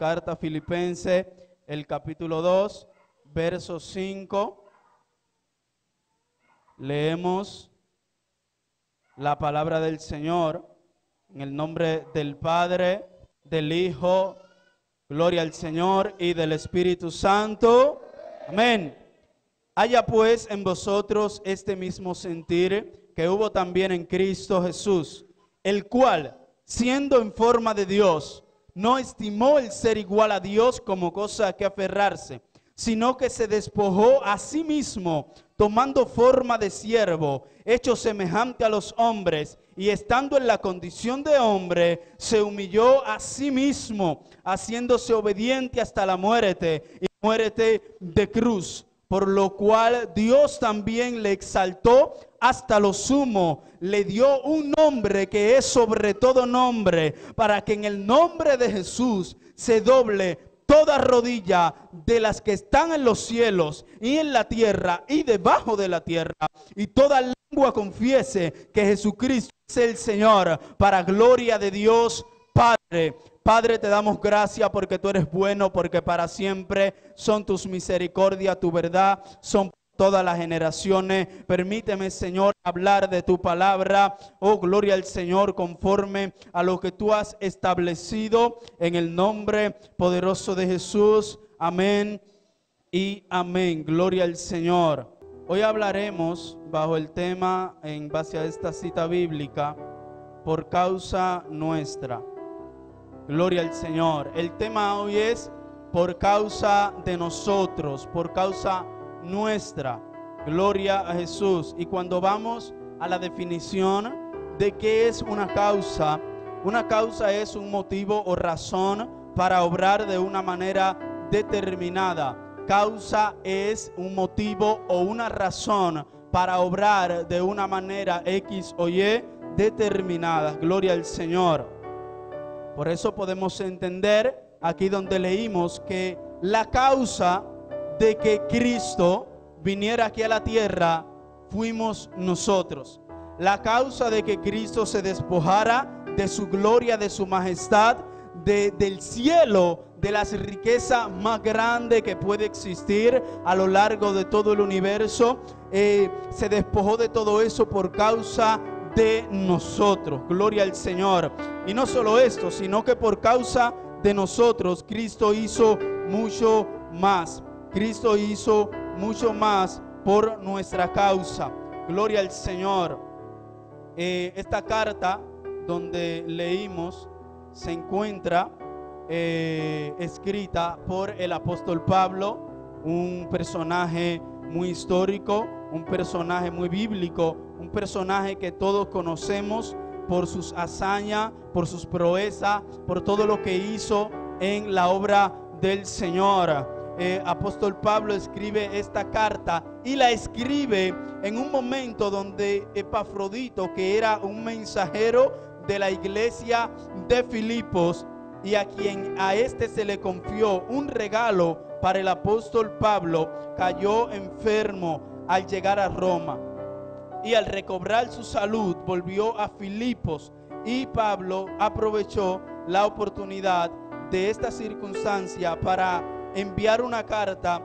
carta a Filipenses, el capítulo 2, verso 5. Leemos la palabra del Señor en el nombre del Padre, del Hijo, gloria al Señor, y del Espíritu Santo. Amén. Haya pues en vosotros este mismo sentir que hubo también en Cristo Jesús, el cual, siendo en forma de Dios, no estimó el ser igual a Dios como cosa a que aferrarse, sino que se despojó a sí mismo, tomando forma de siervo, hecho semejante a los hombres, y estando en la condición de hombre, se humilló a sí mismo, haciéndose obediente hasta la muerte, y muerte de cruz. Por lo cual Dios también le exaltó hasta lo sumo, le dio un nombre que es sobre todo nombre, para que en el nombre de Jesús se doble toda rodilla de las que están en los cielos y en la tierra y debajo de la tierra, y toda lengua confiese que Jesucristo es el Señor, para gloria de Dios Padre. Padre, te damos gracias porque tú eres bueno, porque para siempre son tus misericordias, tu verdad son todas las generaciones. Permíteme, Señor, hablar de tu palabra. Oh, gloria al Señor, conforme a lo que tú has establecido, en el nombre poderoso de Jesús. Amén y amén. Gloria al Señor. Hoy hablaremos bajo el tema, en base a esta cita bíblica, por causa nuestra. Gloria al Señor. El tema hoy es por causa de nosotros, por causa nuestra. Gloria a Jesús. Y cuando vamos a la definición de qué es una causa es un motivo o razón para obrar de una manera determinada. Causa es un motivo o una razón para obrar de una manera X o Y determinada. Gloria al Señor. Por eso podemos entender aquí donde leímos que la causa de que Cristo viniera aquí a la tierra fuimos nosotros. La causa de que Cristo se despojara de su gloria, de su majestad, del cielo, de las riquezas más grandes que puede existir a lo largo de todo el universo, se despojó de todo eso por causa de nosotros. Gloria al Señor. Y no solo esto, sino que por causa de nosotros Cristo hizo mucho más. Cristo hizo mucho más por nuestra causa. Gloria al Señor. Esta carta donde leímos se encuentra escrita por el apóstol Pablo, un personaje muy histórico, un personaje muy bíblico, un personaje que todos conocemos por sus hazañas, por sus proezas, por todo lo que hizo en la obra del Señor. Apóstol Pablo escribe esta carta y la escribe en un momento donde Epafrodito, que era un mensajero de la iglesia de Filipos, y a quien a este se le confió un regalo para el apóstol Pablo, cayó enfermo al llegar a Roma, y al recobrar su salud volvió a Filipos, y Pablo aprovechó la oportunidad de esta circunstancia para enviar una carta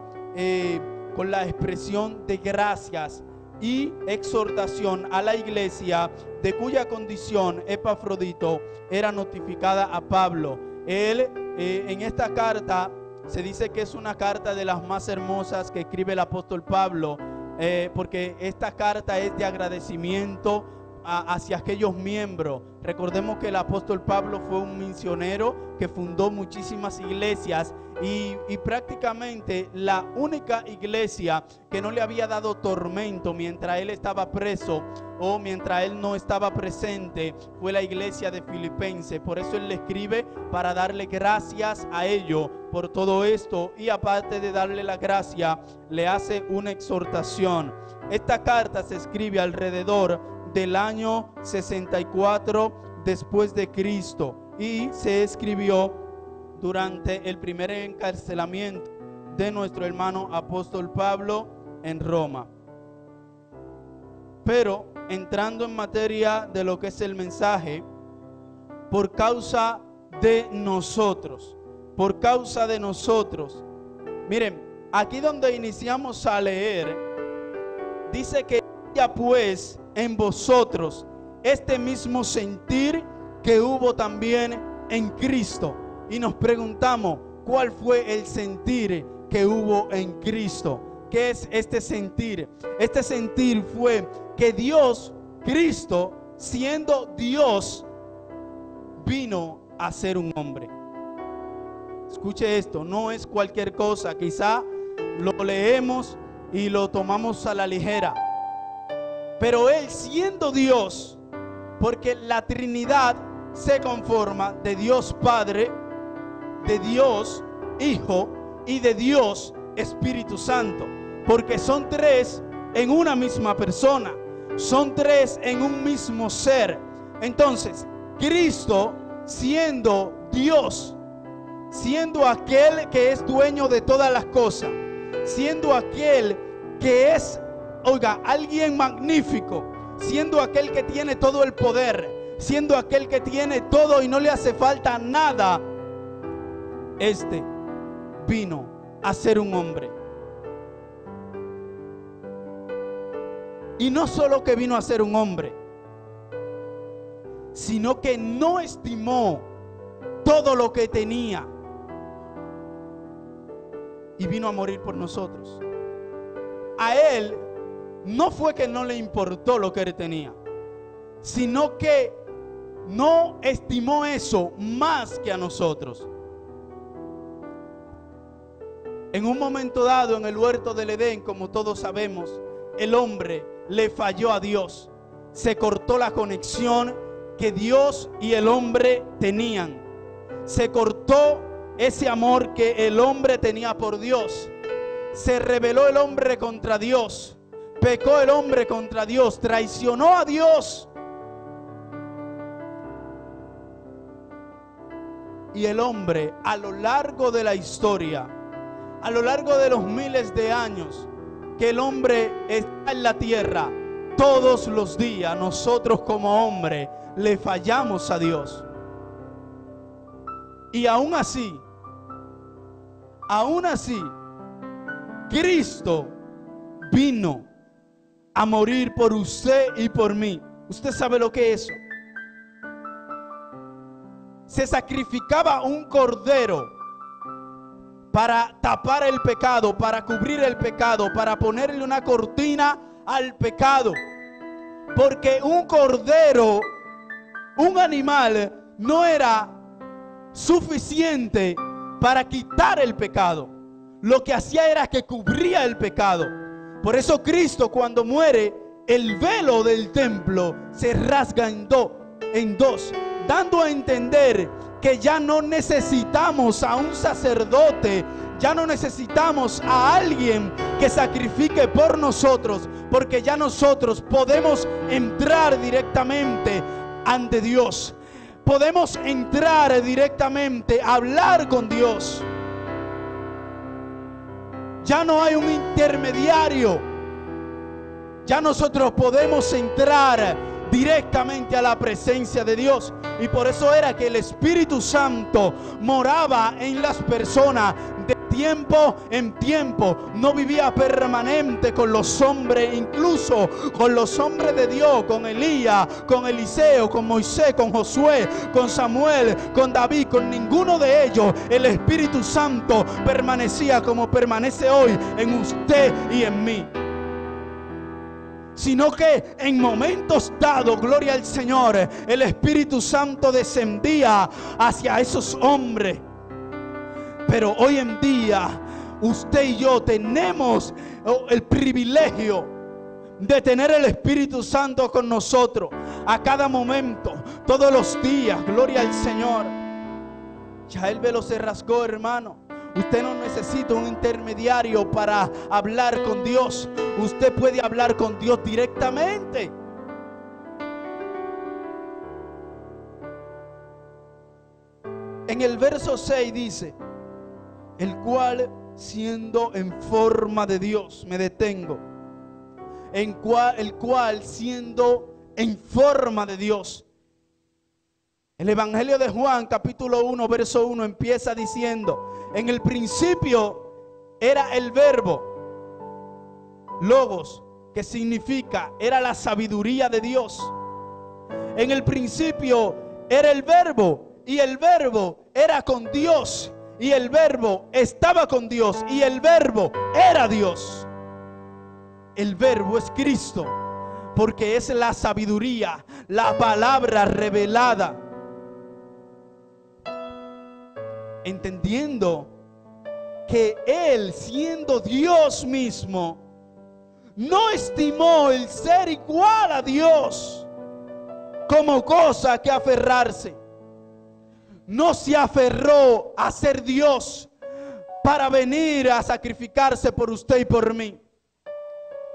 con la expresión de gracias y exhortación a la iglesia, de cuya condición Epafrodito era notificada a Pablo. Él en esta carta se dice que es una carta de las más hermosas que escribe el apóstol Pablo, porque esta carta es de agradecimiento hacia aquellos miembros. Recordemos que el apóstol Pablo fue un misionero que fundó muchísimas iglesias, y prácticamente la única iglesia que no le había dado tormento mientras él estaba preso o mientras él no estaba presente fue la iglesia de Filipenses. Por eso él le escribe para darle gracias a ellos por todo esto, y aparte de darle la gracia, le hace una exhortación. Esta carta se escribe alrededor del año 64 después de Cristo, y se escribió durante el primer encarcelamiento de nuestro hermano apóstol Pablo en Roma. Pero entrando en materia de lo que es el mensaje, por causa de nosotros. por causa de nosotros. Miren, aquí donde iniciamos a leer, dice que haya pues en vosotros este mismo sentir que hubo también en Cristo. Y nos preguntamos, ¿cuál fue el sentir que hubo en Cristo? ¿Qué es este sentir? Este sentir fue que Dios, Cristo, siendo Dios, vino a ser un hombre. Escuche esto, no es cualquier cosa. Quizá lo leemos y lo tomamos a la ligera, pero Él siendo Dios, porque la Trinidad se conforma de Dios Padre, de Dios Hijo y de Dios Espíritu Santo, porque son tres en una misma persona, son tres en un mismo ser. Entonces, Cristo siendo Dios, siendo aquel que es dueño de todas las cosas, siendo aquel que es, oiga, alguien magnífico, siendo aquel que tiene todo el poder, siendo aquel que tiene todo y no le hace falta nada, este vino a ser un hombre. Y no solo que vino a ser un hombre, sino que no estimó todo lo que tenía y vino a morir por nosotros. A Él no fue que no le importó lo que Él tenía, sino que no estimó eso más que a nosotros. En un momento dado en el huerto del Edén, como todos sabemos, el hombre le falló a Dios. Se cortó la conexión que Dios y el hombre tenían. Se cortó ese amor que el hombre tenía por Dios. Se rebeló el hombre contra Dios. Pecó el hombre contra Dios. Traicionó a Dios. Y el hombre, a lo largo de la historia, a lo largo de los miles de años que el hombre está en la tierra, todos los días nosotros como hombre le fallamos a Dios. Y aún así, Cristo vino a morir por usted y por mí. ¿Usted sabe lo que es eso? Se sacrificaba un cordero para tapar el pecado, para cubrir el pecado, para ponerle una cortina al pecado. Porque un cordero, un animal, no era suficiente para quitar el pecado. Lo que hacía era que cubría el pecado. Por eso Cristo, cuando muere, el velo del templo se rasga en dos, dando a entender que ya no necesitamos a un sacerdote, ya no necesitamos a alguien que sacrifique por nosotros, porque ya nosotros podemos entrar directamente ante Dios. Podemos entrar directamente a hablar con Dios. Ya no hay un intermediario. Ya nosotros podemos entrar directamente a la presencia de Dios. Y por eso era que el Espíritu Santo moraba en las personas de tiempo en tiempo. No vivía permanente con los hombres, incluso con los hombres de Dios, con Elías, con Eliseo, con Moisés, con Josué, con Samuel, con David, con ninguno de ellos el Espíritu Santo permanecía como permanece hoy en usted y en mí, sino que en momentos dados, gloria al Señor, el Espíritu Santo descendía hacia esos hombres. Pero hoy en día usted y yo tenemos el privilegio de tener el Espíritu Santo con nosotros a cada momento, todos los días, gloria al Señor. Ya el velo se rasgó, hermano. Usted no necesita un intermediario para hablar con Dios. Usted puede hablar con Dios directamente. En el verso 6 dice: el cual siendo en forma de Dios, me detengo, el cual siendo en forma de Dios. El Evangelio de Juan, capítulo 1, verso 1, empieza diciendo: en el principio era el verbo, logos, que significa, era la sabiduría de Dios. En el principio era el verbo, y el verbo era con Dios, y el verbo estaba con Dios, y el verbo era Dios. El verbo es Cristo, porque es la sabiduría, la palabra revelada. Entendiendo que Él, siendo Dios mismo, no estimó el ser igual a Dios como cosa que aferrarse. No se aferró a ser Dios para venir a sacrificarse por usted y por mí.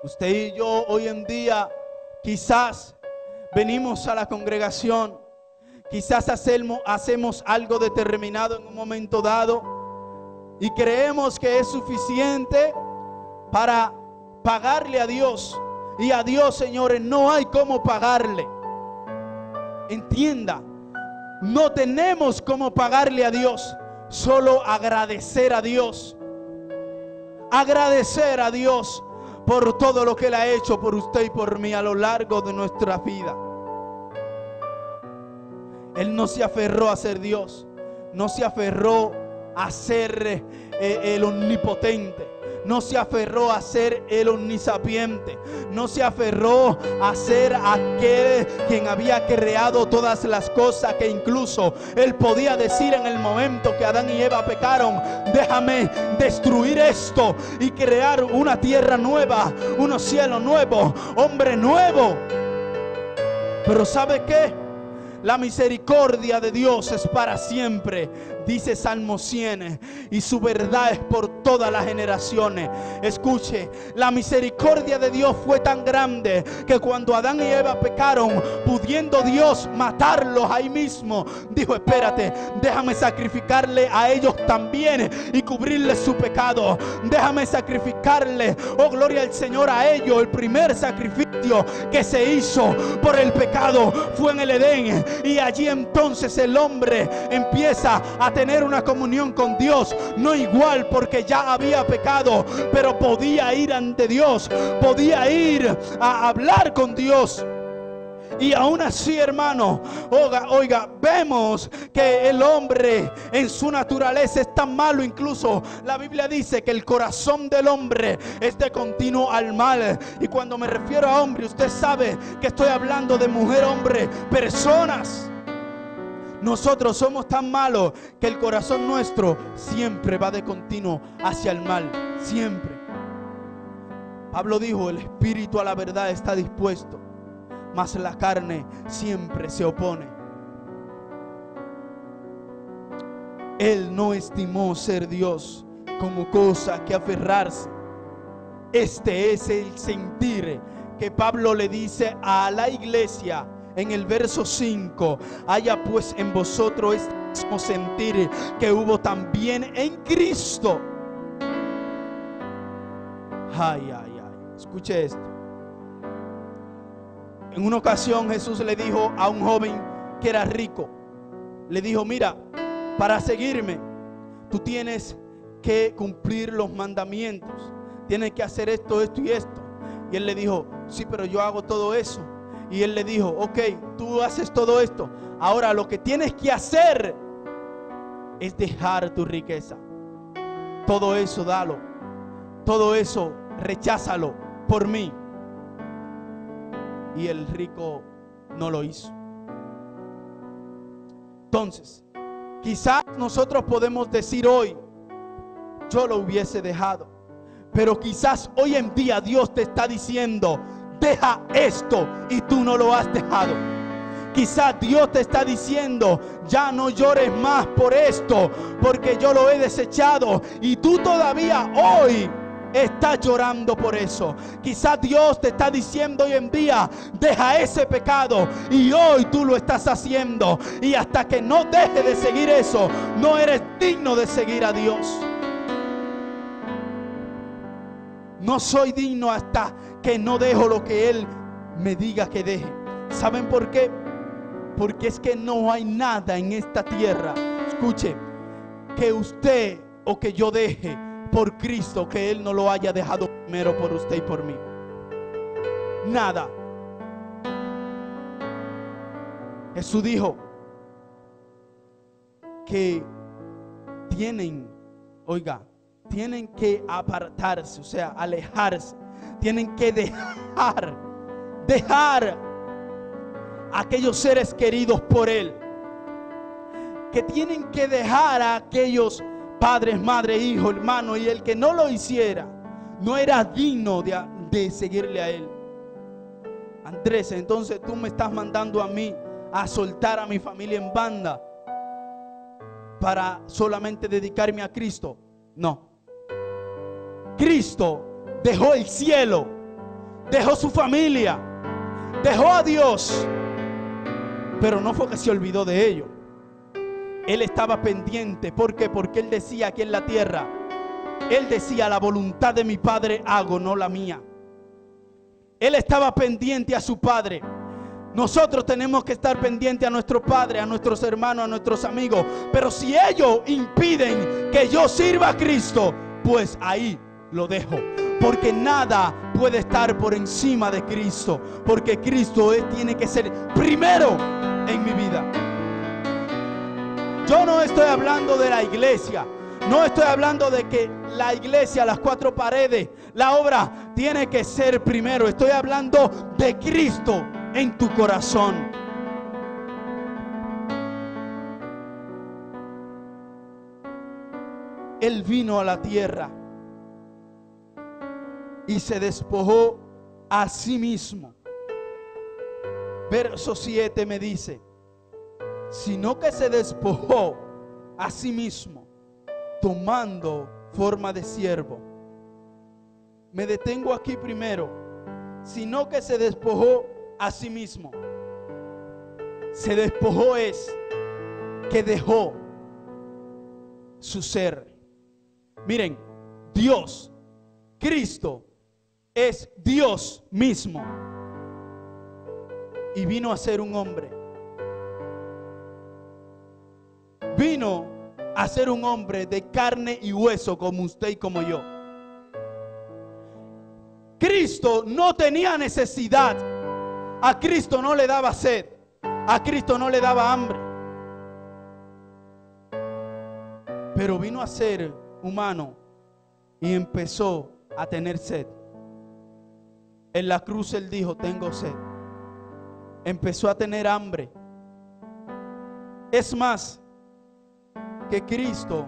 Usted y yo hoy en día quizás venimos a la congregación, quizás hacemos algo determinado en un momento dado y creemos que es suficiente para pagarle a Dios. Y a Dios, señores, no hay cómo pagarle. Entienda, no tenemos cómo pagarle a Dios, solo agradecer a Dios. Agradecer a Dios por todo lo que Él ha hecho por usted y por mí a lo largo de nuestra vida. Él no se aferró a ser Dios, no se aferró a ser el omnipotente, no se aferró a ser el omnisapiente, no se aferró a ser aquel quien había creado todas las cosas, que incluso Él podía decir en el momento que Adán y Eva pecaron: déjame destruir esto y crear una tierra nueva, unos cielos nuevos, hombre nuevo. Pero ¿sabe qué? La misericordia de Dios es para siempre, dice Salmo 100, y su verdad es por todas las generaciones. Escuche, la misericordia de Dios fue tan grande que cuando Adán y Eva pecaron, pudiendo Dios matarlos ahí mismo, dijo: espérate, déjame sacrificarle a ellos también y cubrirles su pecado. Déjame sacrificarle, oh gloria al Señor, a ellos. El primer sacrificio que se hizo por el pecado fue en el Edén. Y allí entonces el hombre empieza a tener una comunión con Dios, no igual porque ya había pecado, pero podía ir ante Dios, podía ir a hablar con Dios. Y aún así, hermano, oiga, vemos que el hombre en su naturaleza es tan malo. Incluso la Biblia dice que el corazón del hombre es de continuo al mal. Y cuando me refiero a hombre, usted sabe que estoy hablando de mujer, hombre, personas. Nosotros somos tan malos que el corazón nuestro siempre va de continuo hacia el mal, siempre. Pablo dijo: el espíritu a la verdad está dispuesto, mas la carne siempre se opone. Él no estimó ser Dios como cosa que aferrarse. Este es el sentir que Pablo le dice a la iglesia en el verso 5: haya pues en vosotros este mismo sentir que hubo también en Cristo. Ay. Escuche esto. En una ocasión Jesús le dijo a un joven que era rico, le dijo: mira, para seguirme tú tienes que cumplir los mandamientos, tienes que hacer esto, esto y esto. Y él le dijo: sí, pero yo hago todo eso. Y él le dijo: ok, tú haces todo esto, ahora lo que tienes que hacer es dejar tu riqueza. Todo eso dalo, todo eso recházalo por mí. Y el rico no lo hizo. Entonces, quizás nosotros podemos decir hoy: yo lo hubiese dejado. Pero quizás hoy en día Dios te está diciendo: deja esto, y tú no lo has dejado. Quizás Dios te está diciendo: ya no llores más por esto, porque yo lo he desechado, y tú todavía hoy estás llorando por eso. Quizás Dios te está diciendo hoy en día: deja ese pecado, y hoy tú lo estás haciendo, y hasta que no dejes de seguir eso, no eres digno de seguir a Dios. No soy digno hasta que no dejo lo que Él me diga que deje. ¿Saben por qué? Porque es que no hay nada en esta tierra, escuche, que usted o que yo deje por Cristo, que Él no lo haya dejado primero por usted y por mí. Nada. Jesús dijo que tienen que apartarse, o sea, alejarse. Tienen que dejar a aquellos seres queridos por Él. Que tienen que dejar a aquellos padres, madre, hijo, hermano, y el que no lo hiciera no era digno de seguirle a Él. Andrés, entonces tú me estás mandando a mí a soltar a mi familia en banda para solamente dedicarme a Cristo. No. Cristo dejó el cielo, dejó su familia, dejó a Dios, pero no fue que se olvidó de ello. Él estaba pendiente. ¿Por qué? Porque Él decía aquí en la tierra, Él decía: la voluntad de mi Padre hago, no la mía. Él estaba pendiente a su Padre. Nosotros tenemos que estar pendientes a nuestro Padre, a nuestros hermanos, a nuestros amigos. Pero si ellos impiden que yo sirva a Cristo, pues ahí lo dejo. Porque nada puede estar por encima de Cristo. Porque Cristo tiene que ser primero en mi vida. Yo no estoy hablando de la iglesia. No estoy hablando de que la iglesia, las cuatro paredes, la obra tiene que ser primero. Estoy hablando de Cristo en tu corazón. Él vino a la tierra y se despojó a sí mismo. Verso 7 me dice: sino que se despojó a sí mismo, tomando forma de siervo. Me detengo aquí primero. Sino que se despojó a sí mismo. Se despojó es que dejó su ser. Miren, Dios, Cristo, es Dios mismo. Y vino a ser un hombre. Vino a ser un hombre de carne y hueso como usted y como yo. Cristo no tenía necesidad. A Cristo no le daba sed. A Cristo no le daba hambre. Pero vino a ser humano y empezó a tener sed. En la cruz Él dijo: tengo sed. Empezó a tener hambre. Es más, que Cristo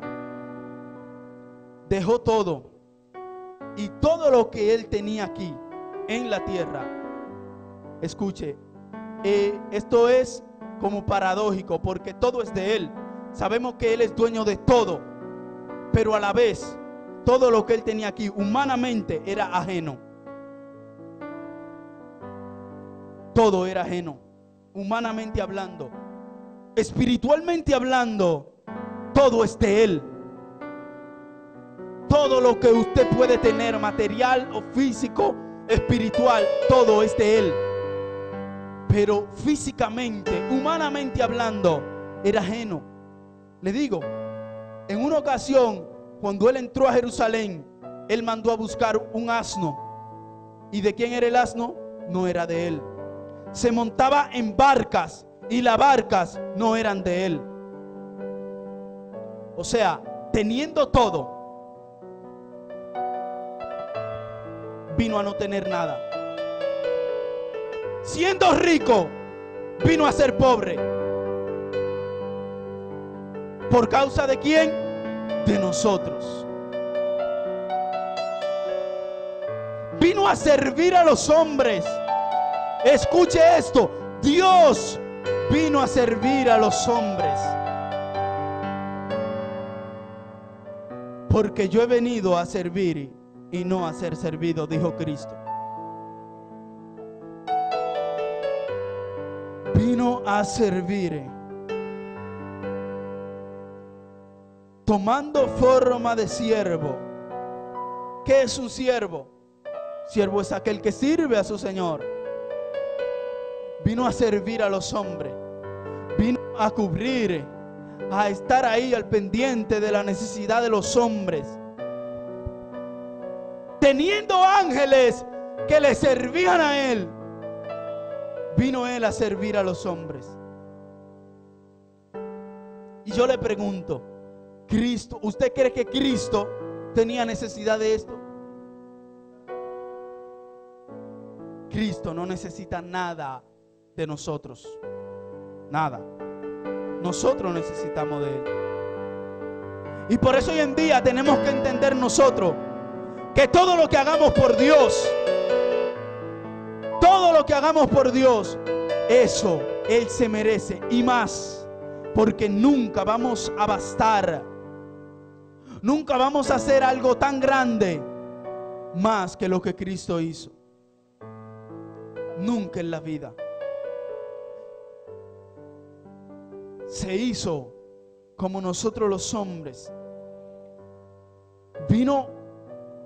dejó todo, y todo lo que Él tenía aquí en la tierra. Escuche, esto es como paradójico, porque todo es de Él. Sabemos que Él es dueño de todo, pero a la vez todo lo que Él tenía aquí humanamente era ajeno. Todo era ajeno, humanamente hablando. Espiritualmente hablando, todo es de Él. Todo lo que usted puede tener, material o físico, espiritual, todo es de Él. Pero físicamente, humanamente hablando, era ajeno. Le digo, en una ocasión, cuando Él entró a Jerusalén, Él mandó a buscar un asno. ¿Y de quién era el asno? No era de Él. Se montaba en barcas y las barcas no eran de Él. O sea, teniendo todo, vino a no tener nada. Siendo rico, vino a ser pobre. ¿Por causa de quién? De nosotros. Vino a servir a los hombres. Escuche esto: Dios vino a servir a los hombres. Porque yo he venido a servir y no a ser servido, dijo Cristo. Vino a servir, tomando forma de siervo. ¿Qué es un siervo? Siervo es aquel que sirve a su Señor. Vino a servir a los hombres. a cubrir, a estar ahí al pendiente de la necesidad de los hombres. Teniendo ángeles que le servían a Él, vino Él a servir a los hombres. Y yo le pregunto, Cristo, ¿usted cree que Cristo tenía necesidad de esto? Cristo no necesita nada de nosotros. Nada. Nosotros necesitamos de Él. Y por eso hoy en día tenemos que entender nosotros que todo lo que hagamos por Dios, todo lo que hagamos por Dios, eso Él se merece y más, porque nunca vamos a bastar, nunca vamos a hacer algo tan grande más que lo que Cristo hizo. Nunca en la vida. Se hizo como nosotros los hombres. Vino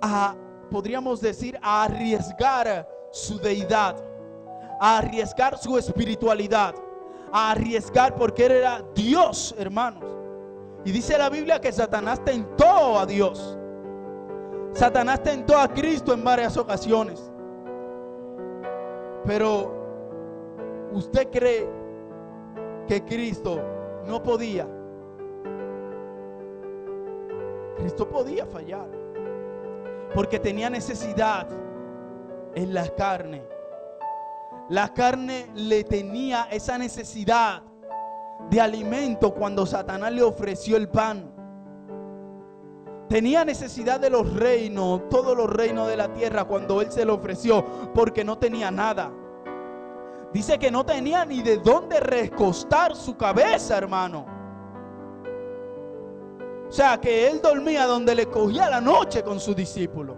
a, podríamos decir, a arriesgar su deidad, a arriesgar su espiritualidad, a arriesgar porque Él era Dios, hermanos. Y dice la Biblia que Satanás tentó a Dios. Satanás tentó a Cristo en varias ocasiones. Pero ¿usted cree que Cristo no podía? Cristo podía fallar, porque tenía necesidad en la carne. La carne le tenía esa necesidad de alimento cuando Satanás le ofreció el pan. Tenía necesidad de los reinos, todos los reinos de la tierra, cuando Él se lo ofreció, porque no tenía nada. Dice que no tenía ni de dónde recostar su cabeza, hermano. O sea, que Él dormía donde le cogía la noche con sus discípulos.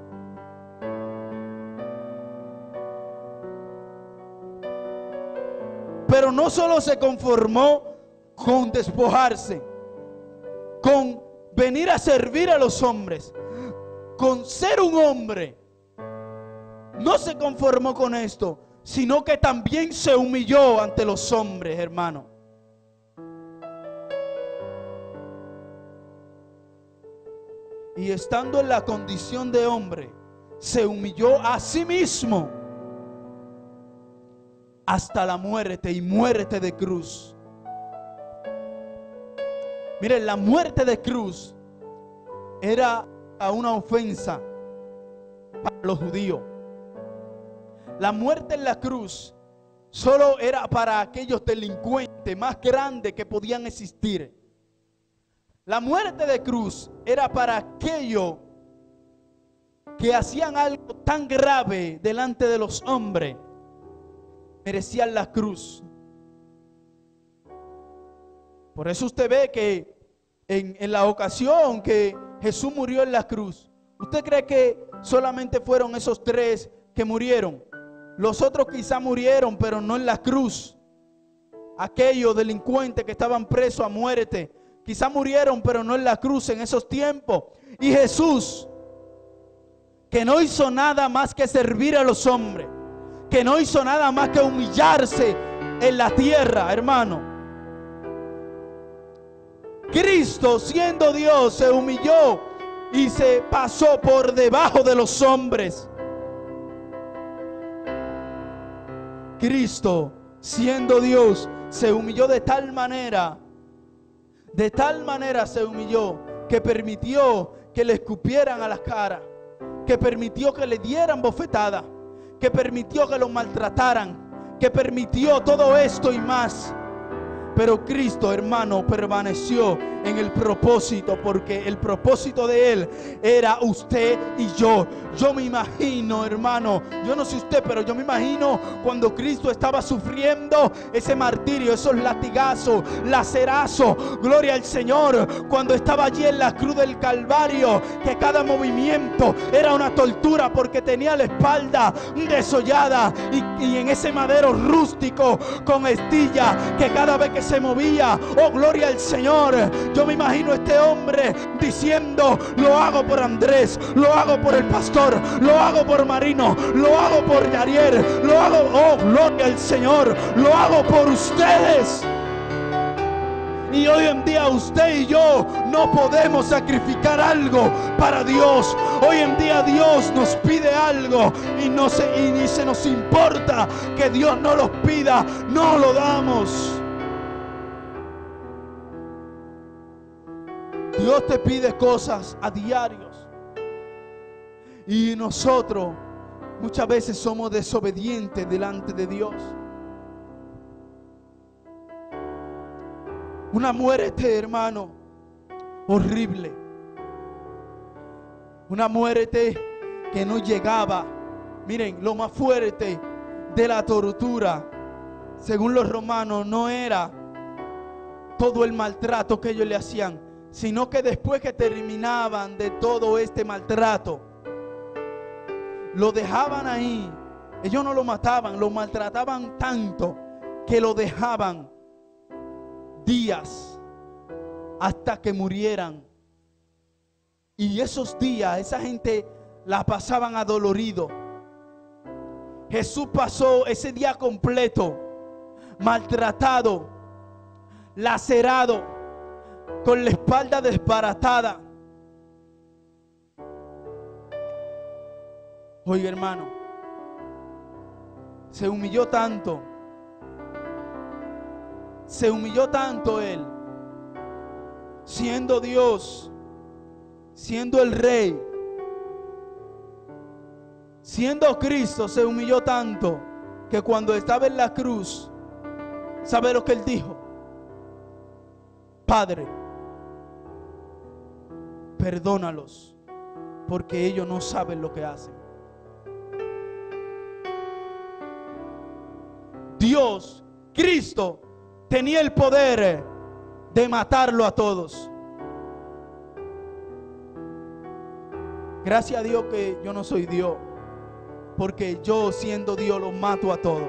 Pero no solo se conformó con despojarse, con venir a servir a los hombres, con ser un hombre. No se conformó con esto, sino que también se humilló ante los hombres, hermano. Y estando en la condición de hombre, se humilló a sí mismo hasta la muerte, y muerte de cruz. Miren, la muerte de cruz era una ofensa para los judíos. La muerte en la cruz solo era para aquellos delincuentes más grandes que podían existir. La muerte de cruz era para aquellos que hacían algo tan grave delante de los hombres. Merecían la cruz. Por eso usted ve que en la ocasión que Jesús murió en la cruz, ¿usted cree que solamente fueron esos 3 que murieron? Los otros quizá murieron, pero no en la cruz. Aquellos delincuentes que estaban presos a muerte, quizá murieron, pero no en la cruz en esos tiempos. Y Jesús, que no hizo nada más que servir a los hombres, que no hizo nada más que humillarse en la tierra, hermano. Cristo, siendo Dios, se humilló y se pasó por debajo de los hombres. Cristo, siendo Dios, se humilló de tal manera se humilló, que permitió que le escupieran a la cara, que permitió que le dieran bofetada, que permitió que lo maltrataran, que permitió todo esto y más. Pero Cristo, hermano, permaneció en el propósito, porque el propósito de Él era usted y yo. Yo me imagino, hermano, yo no sé usted, pero yo me imagino cuando Cristo estaba sufriendo ese martirio, esos latigazos, lacerazos, gloria al Señor, cuando estaba allí en la cruz del Calvario, que cada movimiento era una tortura, porque tenía la espalda desollada y en ese madero rústico con estilla, que cada vez que se movía, oh gloria al Señor, yo me imagino a este hombre diciendo: lo hago por Andrés, lo hago por el pastor, lo hago por Marino, lo hago por Yarier, lo hago, oh gloria al Señor, lo hago por ustedes. Y hoy en día usted y yo no podemos sacrificar algo para Dios. Hoy en día Dios nos pide algo y ni se nos importa que Dios no los pida, no lo damos. Dios te pide cosas a diarios y nosotros muchas veces somos desobedientes delante de Dios. Una muerte, hermano, horrible. Una muerte que no llegaba. Miren, lo más fuerte de la tortura, según los romanos, no era todo el maltrato que ellos le hacían, sino que después que terminaban de todo este maltrato, lo dejaban ahí. Ellos no lo mataban, lo maltrataban tanto que lo dejaban días hasta que murieran. Y esos días esa gente la pasaban adolorido. Jesús pasó ese día completo maltratado, lacerado, con la espalda desbaratada. Oiga, hermano, se humilló tanto él, siendo Dios, siendo el Rey, siendo Cristo, se humilló tanto que cuando estaba en la cruz, ¿sabe lo que él dijo? Padre, perdónalos, porque ellos no saben lo que hacen. Dios, Cristo, tenía el poder de matarlo a todos. Gracias a Dios que yo no soy Dios, porque yo siendo Dios los mato a todos.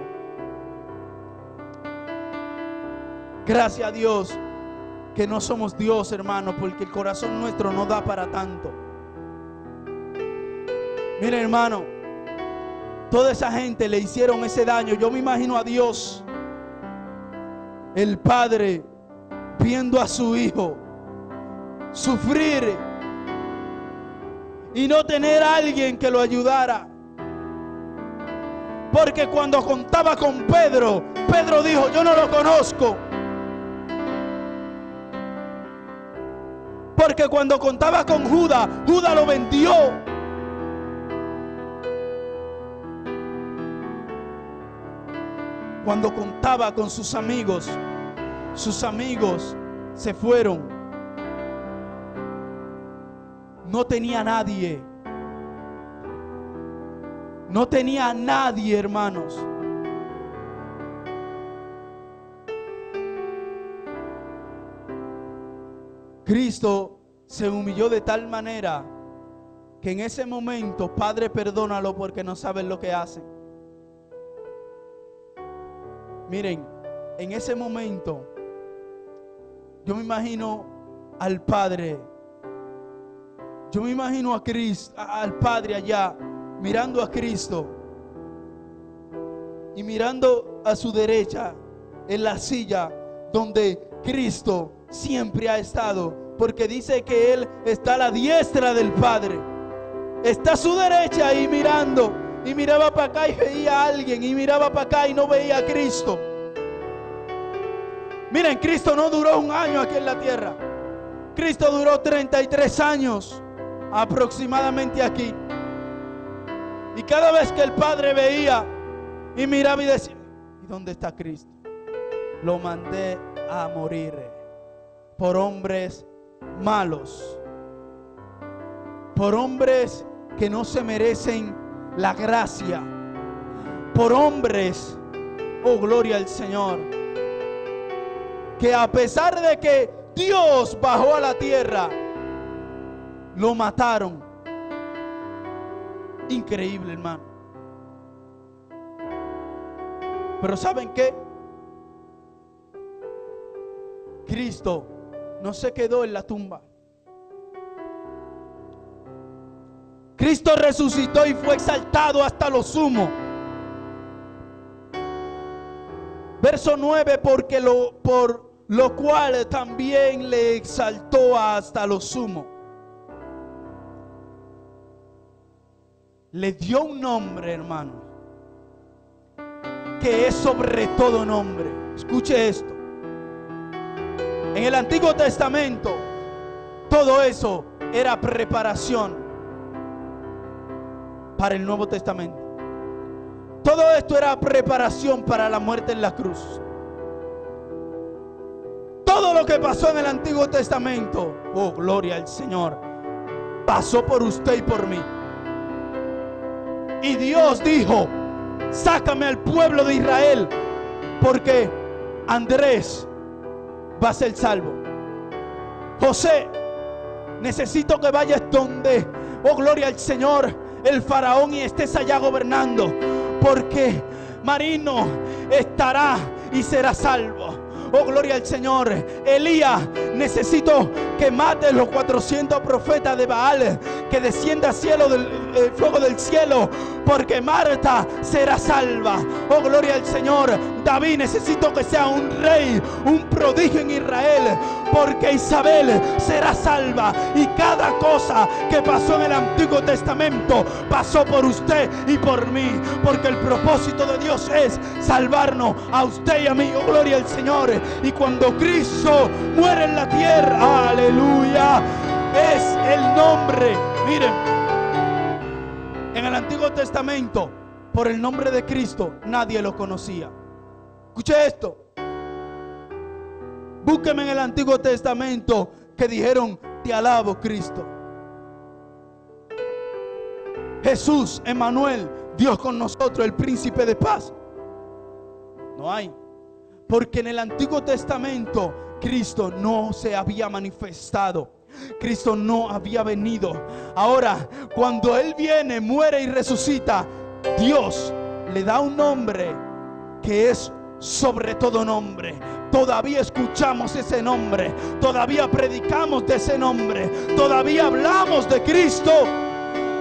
Gracias a Dios que no somos Dios, hermano, porque el corazón nuestro no da para tanto. Mire, hermano, toda esa gente le hicieron ese daño. Yo me imagino a Dios, el Padre, viendo a su Hijo sufrir y no tener a alguien que lo ayudara. Porque cuando contaba con Pedro, Pedro dijo: yo no lo conozco. Porque cuando contaba con Judas, Judas lo vendió. Cuando contaba con sus amigos se fueron. No tenía nadie. No tenía nadie, hermanos. Cristo se humilló de tal manera que en ese momento: Padre, perdónalo porque no saben lo que hacen. Miren, en ese momento yo me imagino al Padre, yo me imagino a Cristo, al Padre allá, mirando a Cristo y mirando a su derecha en la silla donde Cristo siempre ha estado, porque dice que Él está a la diestra del Padre. Está a su derecha y mirando, y miraba para acá y veía a alguien, y miraba para acá y no veía a Cristo. Miren, Cristo no duró un año aquí en la tierra. Cristo duró 33 años aproximadamente aquí. Y cada vez que el Padre veía y miraba y decía: ¿y dónde está Cristo? Lo mandé a morir por hombres malos, por hombres que no se merecen la gracia, por hombres, oh gloria al Señor, que a pesar de que Dios bajó a la tierra, lo mataron. Increíble, hermano. Pero ¿saben qué? Cristo no se quedó en la tumba. Cristo resucitó y fue exaltado hasta lo sumo. Verso 9, porque por lo cual también le exaltó hasta lo sumo. Le dio un nombre, hermano, que es sobre todo nombre. Escuche esto. En el Antiguo Testamento, todo eso era preparación para el Nuevo Testamento. Todo esto era preparación para la muerte en la cruz. Todo lo que pasó en el Antiguo Testamento, oh gloria al Señor, pasó por usted y por mí. Y Dios dijo: sácame al pueblo de Israel, porque Andrés va a ser salvo. José, necesito que vayas donde, oh gloria al Señor, el faraón, y estés allá gobernando, porque Marino estará y será salvo. Oh gloria al Señor. Elías, necesito que mates los 400 profetas de Baal, que descienda cielo del fuego del cielo, porque Marta será salva. Oh gloria al Señor. David, necesito que sea un rey, un prodigio en Israel, porque Isabel será salva. Y cada cosa que pasó en el Antiguo Testamento pasó por usted y por mí, porque el propósito de Dios es salvarnos a usted y a mí. Oh gloria al Señor. Y cuando Cristo muere en la tierra, aleluya, es el nombre. Miren, en el Antiguo Testamento, por el nombre de Cristo, nadie lo conocía. Escuche esto. Búsqueme en el Antiguo Testamento que dijeron: te alabo, Cristo. Jesús, Emmanuel, Dios con nosotros, el príncipe de paz. No hay. Porque en el Antiguo Testamento Cristo no se había manifestado. Cristo no había venido. Ahora, cuando Él viene, muere y resucita, Dios le da un nombre que es sobre todo nombre. Todavía escuchamos ese nombre, todavía predicamos de ese nombre, todavía hablamos de Cristo,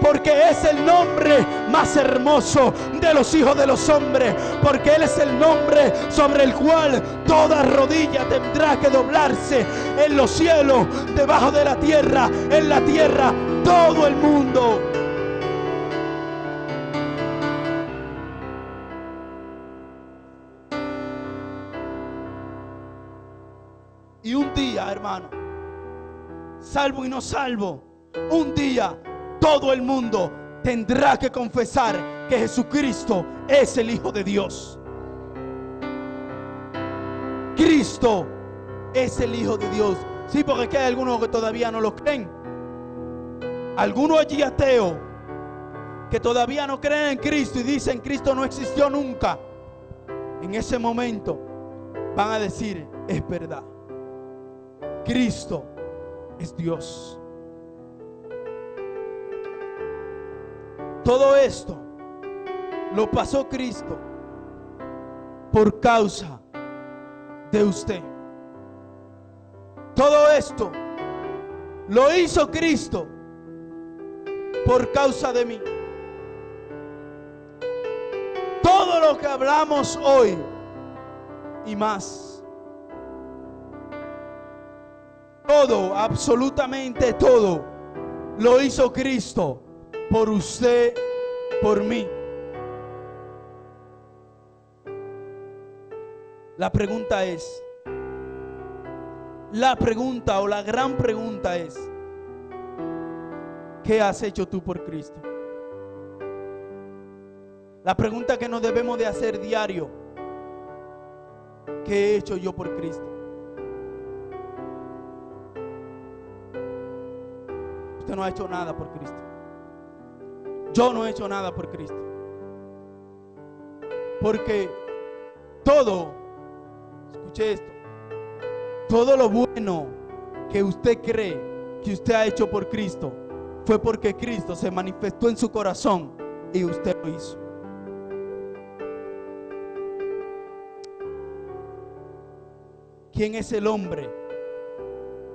porque es el nombre más hermoso de los hijos de los hombres, porque Él es el nombre sobre el cual toda rodilla tendrá que doblarse, en los cielos, debajo de la tierra, en la tierra, todo el mundo. Y un día, hermano, salvo y no salvo, un día todo el mundo tendrá que confesar que Jesucristo es el Hijo de Dios. Cristo es el Hijo de Dios. Sí, porque aquí hay algunos que todavía no lo creen. Algunos allí ateos que todavía no creen en Cristo y dicen: Cristo no existió nunca. En ese momento van a decir: es verdad, Cristo es Dios. Todo esto lo pasó Cristo por causa de usted. Todo esto lo hizo Cristo por causa de mí. Todo lo que hablamos hoy y más, todo, absolutamente todo, lo hizo Cristo por usted, por mí. La pregunta o la gran pregunta es: ¿qué has hecho tú por Cristo? La pregunta que nos debemos de hacer diario: ¿qué he hecho yo por Cristo? Usted no ha hecho nada por Cristo. Yo no he hecho nada por Cristo. Porque todo, escuche esto, todo lo bueno que usted cree que usted ha hecho por Cristo fue porque Cristo se manifestó en su corazón y usted lo hizo. ¿Quién es el hombre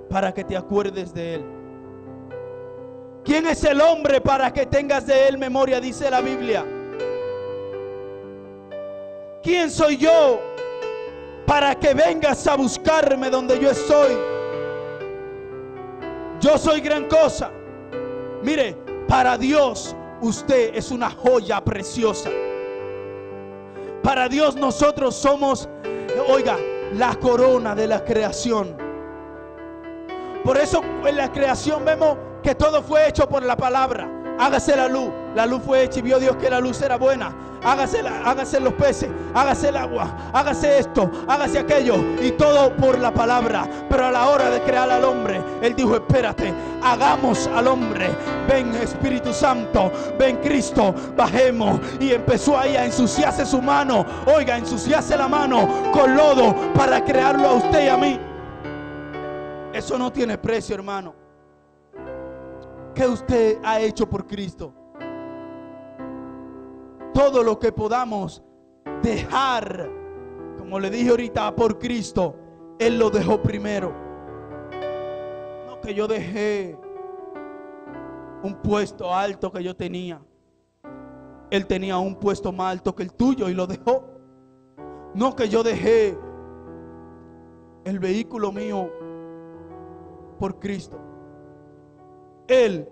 para que te acuerdes de él? ¿Quién es el hombre para que tengas de él memoria? Dice la Biblia. ¿Quién soy yo para que vengas a buscarme donde yo estoy. Yo soy gran cosa. Mire, para Dios usted es una joya preciosa. Para Dios nosotros somos, oiga, la corona de la creación. Por eso en la creación vemos que todo fue hecho por la palabra. Hágase la luz. La luz fue hecha y vio Dios que la luz era buena. Hágase los peces, hágase el agua, hágase esto, hágase aquello, y todo por la palabra. Pero a la hora de crear al hombre, Él dijo: espérate, hagamos al hombre. Ven Espíritu Santo, ven Cristo, bajemos. Y empezó ahí a ensuciarse su mano. Oiga, ensuciarse la mano con lodo para crearlo a usted y a mí. Eso no tiene precio, hermano. ¿Qué usted ha hecho por Cristo? Todo lo que podamos dejar, como le dije ahorita, por Cristo, Él lo dejó primero. No que yo dejé un puesto alto que yo tenía. Él tenía un puesto más alto que el tuyo y lo dejó. No que yo dejé el vehículo mío por Cristo. Él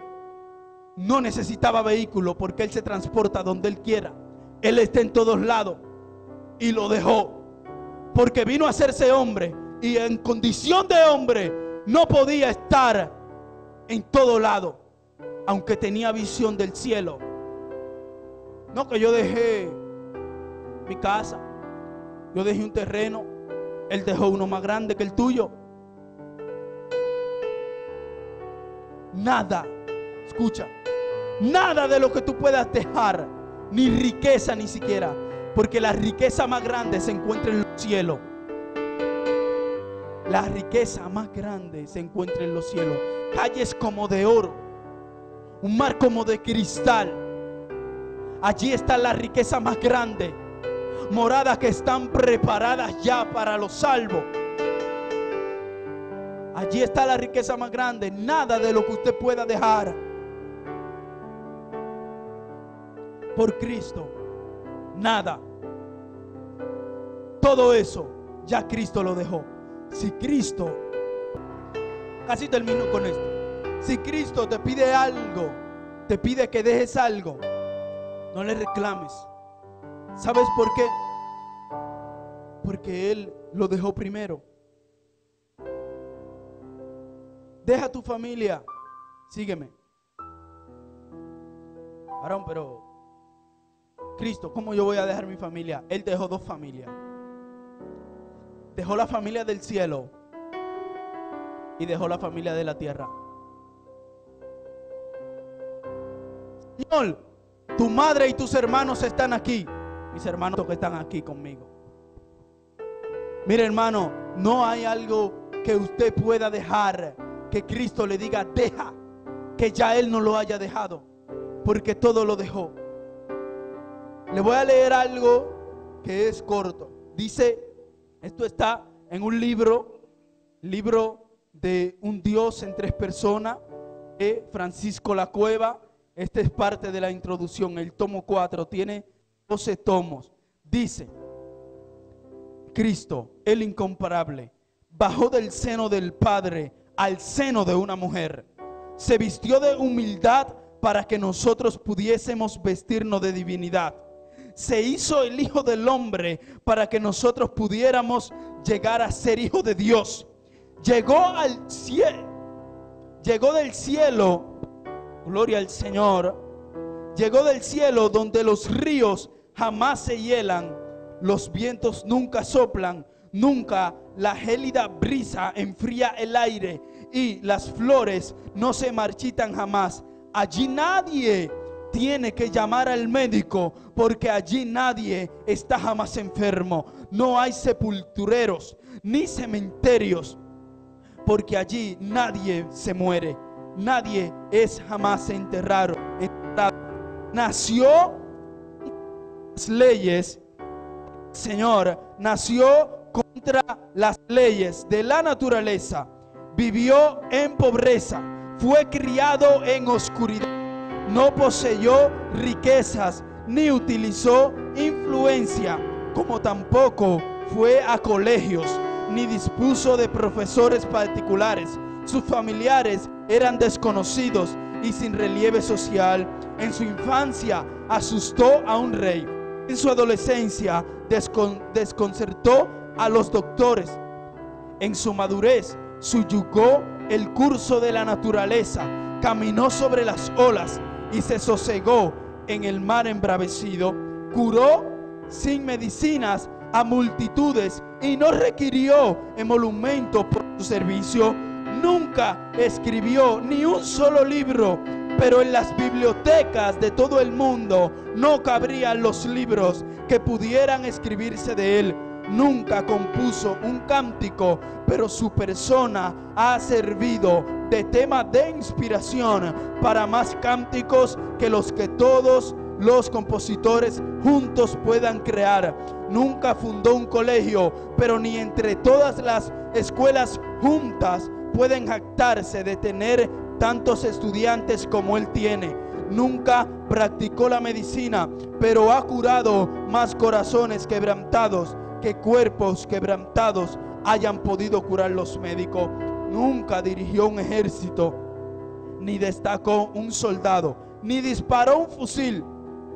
no necesitaba vehículo porque Él se transporta donde Él quiera. Él está en todos lados y lo dejó porque vino a hacerse hombre, y en condición de hombre no podía estar en todo lado, aunque tenía visión del cielo. No que yo dejé mi casa, yo dejé un terreno, Él dejó uno más grande que el tuyo. Nada, escucha, nada de lo que tú puedas dejar, ni riqueza ni siquiera, porque la riqueza más grande se encuentra en los cielos. La riqueza más grande se encuentra en los cielos. Calles como de oro, un mar como de cristal. Allí está la riqueza más grande. Moradas que están preparadas ya para los salvos. Allí está la riqueza más grande. Nada de lo que usted pueda dejar por Cristo, nada. Todo eso ya Cristo lo dejó. Si Cristo, casi termino con esto, si Cristo te pide algo, te pide que dejes algo, no le reclames. ¿Sabes por qué? Porque Él lo dejó primero. Deja tu familia. Sígueme. Varón, pero Cristo, ¿cómo yo voy a dejar mi familia? Él dejó dos familias. Dejó la familia del cielo y dejó la familia de la tierra. Señor, tu madre y tus hermanos están aquí. Mis hermanos que están aquí conmigo. Mire, hermano, no hay algo que usted pueda dejar que Cristo le diga deja, que ya Él no lo haya dejado, porque todo lo dejó. Le voy a leer algo que es corto. Dice, esto está en un libro de Un Dios en Tres Personas, de Francisco La Cueva. Esta es parte de la introducción, el tomo 4, tiene 12 tomos. Dice, Cristo, el incomparable, bajó del seno del Padre al seno de una mujer. Se vistió de humildad para que nosotros pudiésemos vestirnos de divinidad. Se hizo el Hijo del Hombre para que nosotros pudiéramos llegar a ser hijo de Dios. Llegó al cielo, llegó del cielo, gloria al Señor. Llegó del cielo donde los ríos jamás se hielan, los vientos nunca soplan, nunca la gélida brisa enfría el aire y las flores no se marchitan jamás. Allí nadie tiene que llamar al médico, porque allí nadie está jamás enfermo. No hay sepultureros ni cementerios, porque allí nadie se muere, nadie es jamás enterrado. Nació las leyes, Señor, nació contra las leyes de la naturaleza, vivió en pobreza, fue criado en oscuridad, no poseyó riquezas ni utilizó influencia, como tampoco fue a colegios, ni dispuso de profesores particulares. Sus familiares eran desconocidos y sin relieve social. En su infancia asustó a un rey. En su adolescencia desconcertó a los doctores. En su madurez subyugó el curso de la naturaleza, caminó sobre las olas y se sosegó en el mar embravecido. Curó sin medicinas a multitudes y no requirió emolumento por su servicio. Nunca escribió ni un solo libro, pero en las bibliotecas de todo el mundo no cabrían los libros que pudieran escribirse de él. Nunca compuso un cántico, pero su persona ha servido de tema de inspiración para más cánticos que todos los compositores juntos puedan crear. Nunca fundó un colegio, pero ni entre todas las escuelas juntas pueden jactarse de tener tantos estudiantes como él tiene. Nunca practicó la medicina, pero ha curado más corazones quebrantados que cuerpos quebrantados hayan podido curar los médicos. Nunca dirigió un ejército, ni destacó un soldado, ni disparó un fusil,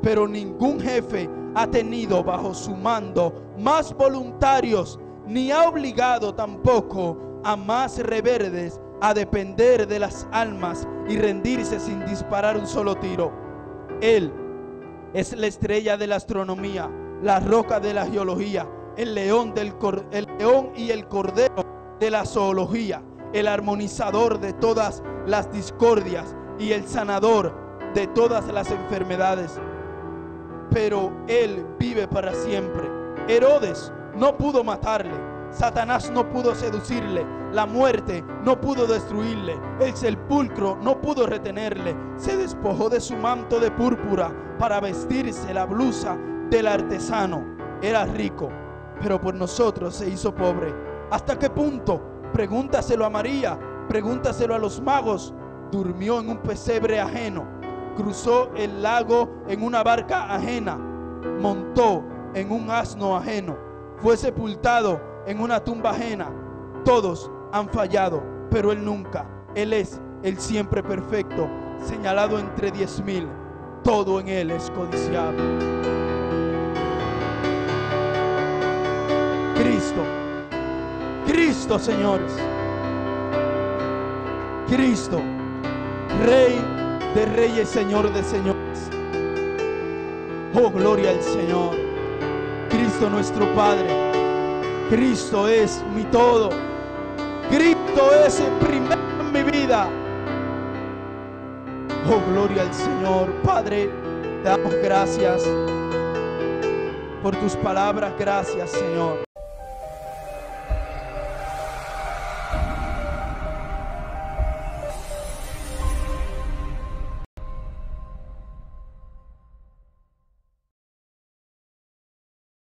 pero ningún jefe ha tenido bajo su mando más voluntarios, ni ha obligado tampoco a más rebeldes a depender de las almas y rendirse sin disparar un solo tiro. Él es la estrella de la astronomía, la roca de la geología, el león y el cordero de la zoología, el armonizador de todas las discordias y el sanador de todas las enfermedades. Pero él vive para siempre. Herodes no pudo matarle, Satanás no pudo seducirle, la muerte no pudo destruirle, el sepulcro no pudo retenerle. Se despojó de su manto de púrpura para vestirse la blusa del artesano. Era rico, pero por nosotros se hizo pobre. ¿Hasta qué punto? Pregúntaselo a María, pregúntaselo a los magos. Durmió en un pesebre ajeno, cruzó el lago en una barca ajena, montó en un asno ajeno, fue sepultado en una tumba ajena. Todos han fallado, pero él nunca. Él es el siempre perfecto, señalado entre 10,000. Todo en él es codiciable. Cristo, Cristo, señores, Cristo, Rey de reyes, Señor de señores. Oh, gloria al Señor. Cristo nuestro Padre. Cristo es mi todo. Cristo es el primero en mi vida. Oh, gloria al Señor. Padre, te damos gracias por tus palabras. Gracias, Señor.